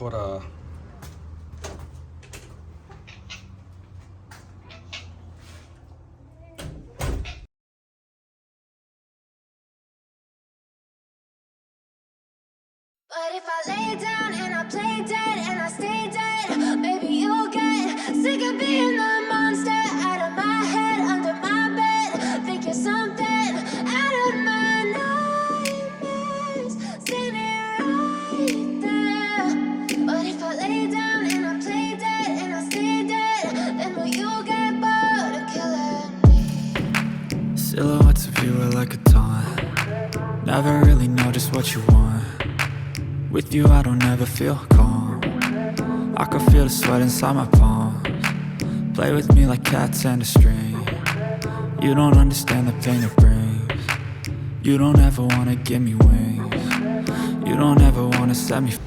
こら。But if I lay down and I play dead and I stay dead, maybe you'll get sick of being the monster out of my head, under my bed. Think you're something out of my nightmares, standing right there. But if I lay down and I play dead and I stay dead, then will you get bored of killing me? Silhouettes of you are like a taunt. Never really know just what you want. With you I don't ever feel calm. I can feel the sweat inside my palms. Play with me like cats and a string. You don't understand the pain it brings. You don't ever wanna give me wings. You don't ever wanna set me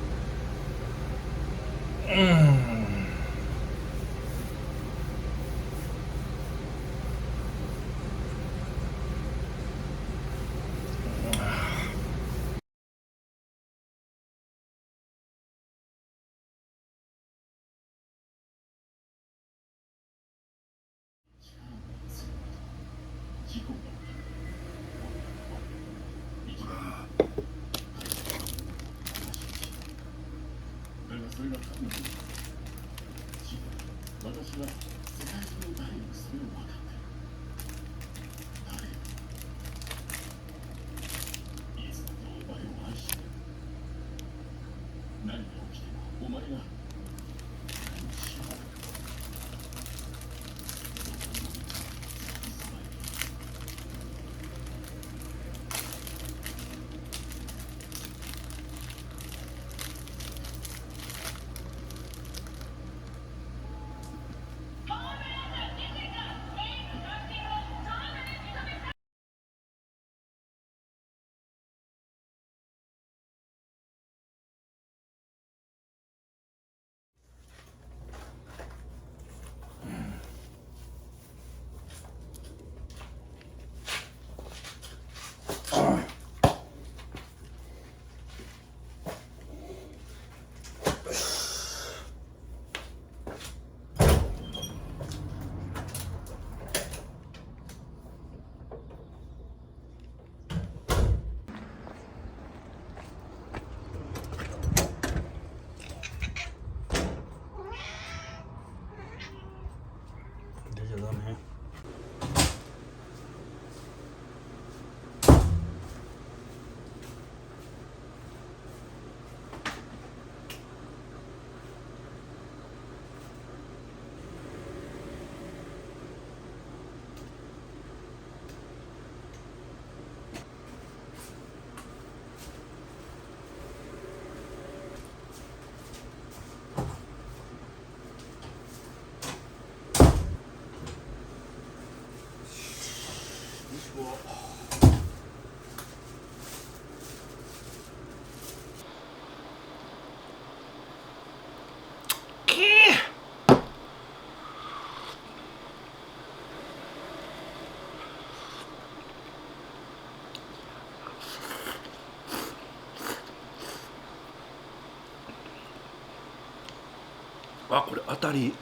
あ、これ当たり。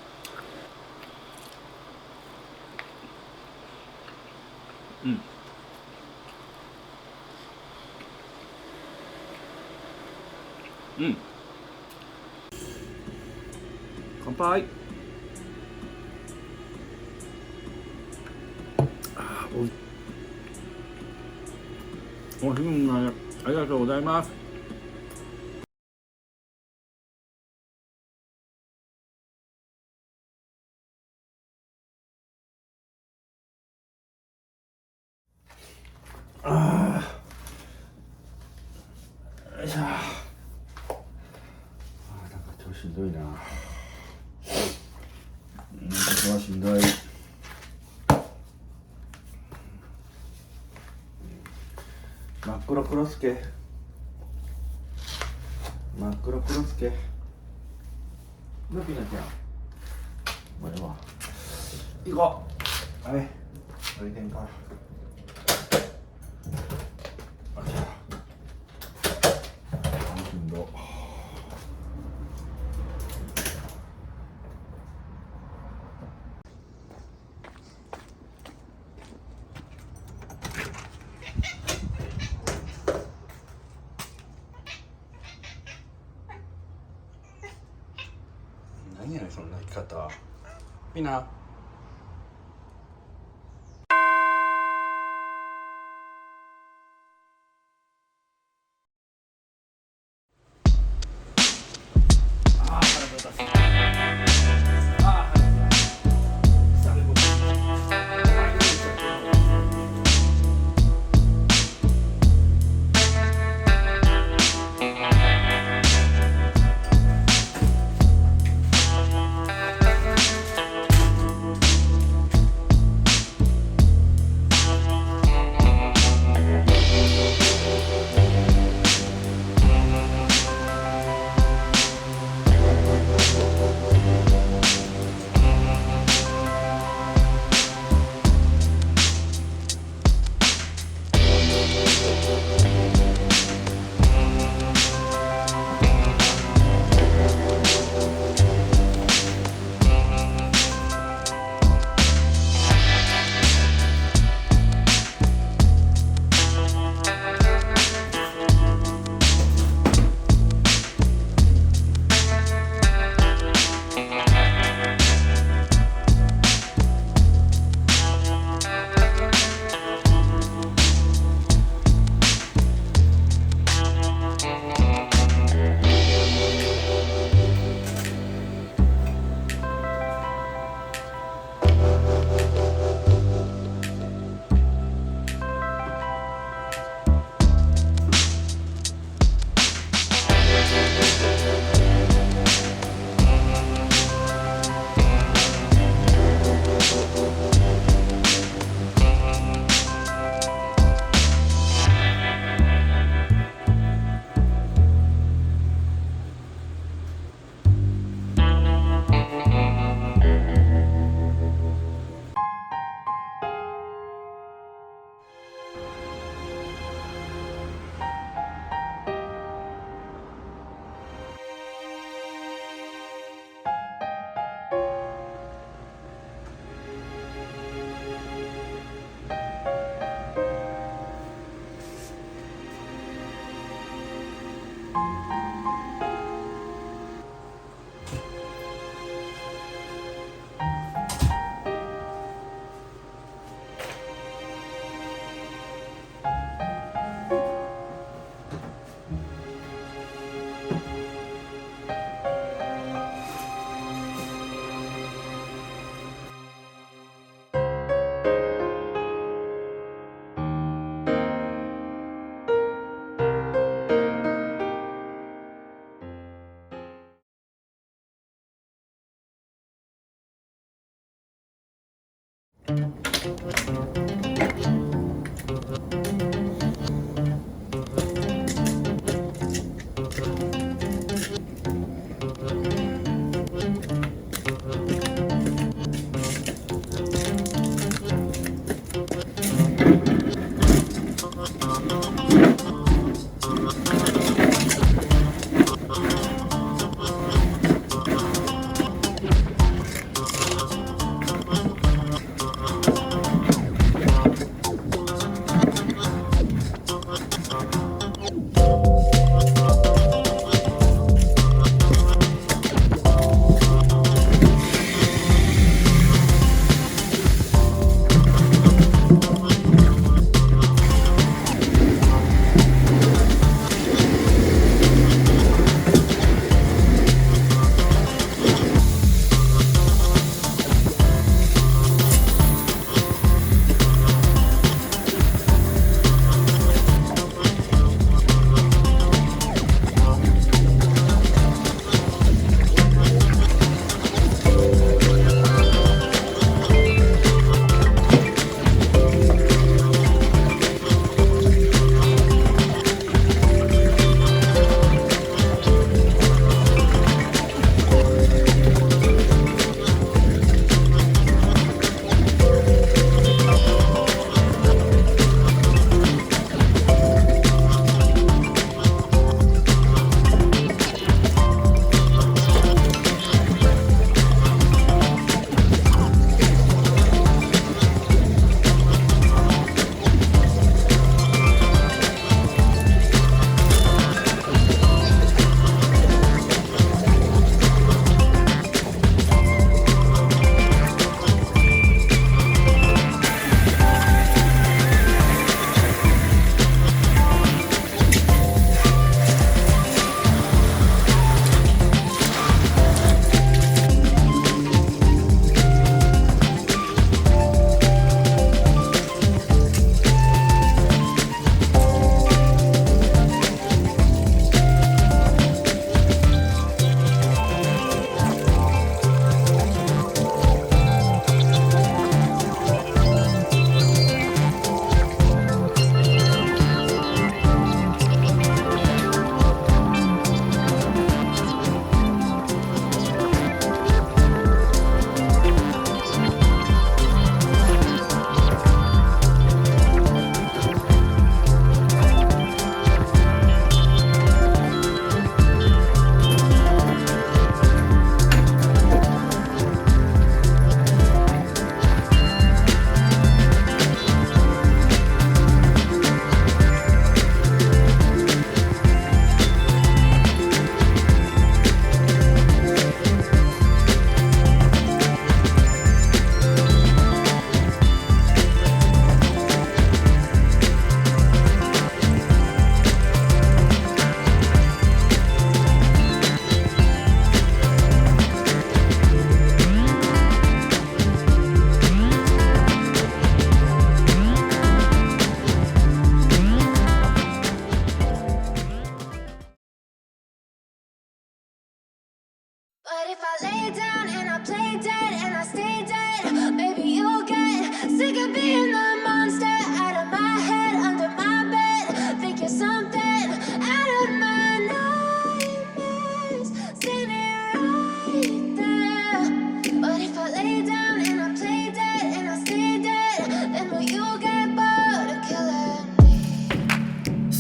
乾杯。おいしいね。ありがとうございます。よいしょ。なんか今日しんどいな。今日はしんどい。真っ黒クロスケ。真っ黒クロスケ。抜きなきゃ。もうええわ。行こう。はい。歩いてんか。しんど。そんな生き方みんな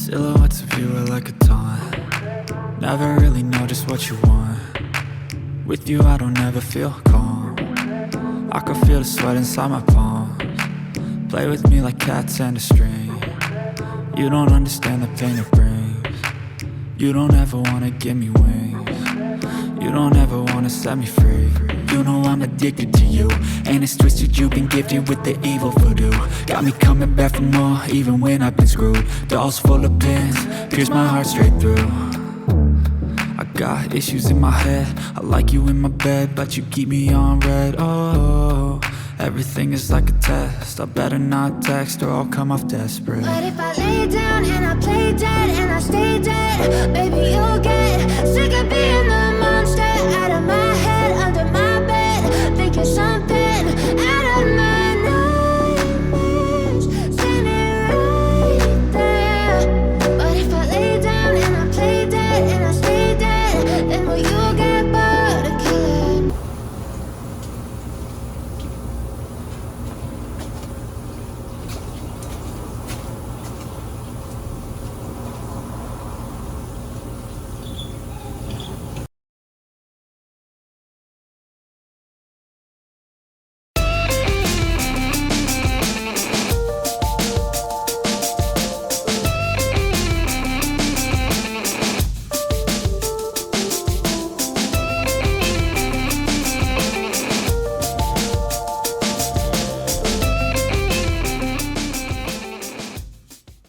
Silhouettes of you are like a taunt. Never really know just what you want. With you I don't ever feel calm. I can feel the sweat inside my palms. Play with me like cats and a string. You don't understand the pain it brings. You don't ever wanna give me wings. You don't ever wanna set me free. You know I'm addicted to you, and it's twisted, you've been gifted with the evil voodoo. Got me coming back for more, even when I've been screwed. Dolls full of pins, pierce my heart straight through. I got issues in my head, I like you in my bed, but you keep me on red. Oh, everything is like a test, I better not text or I'll come off desperate. But if I lay down and I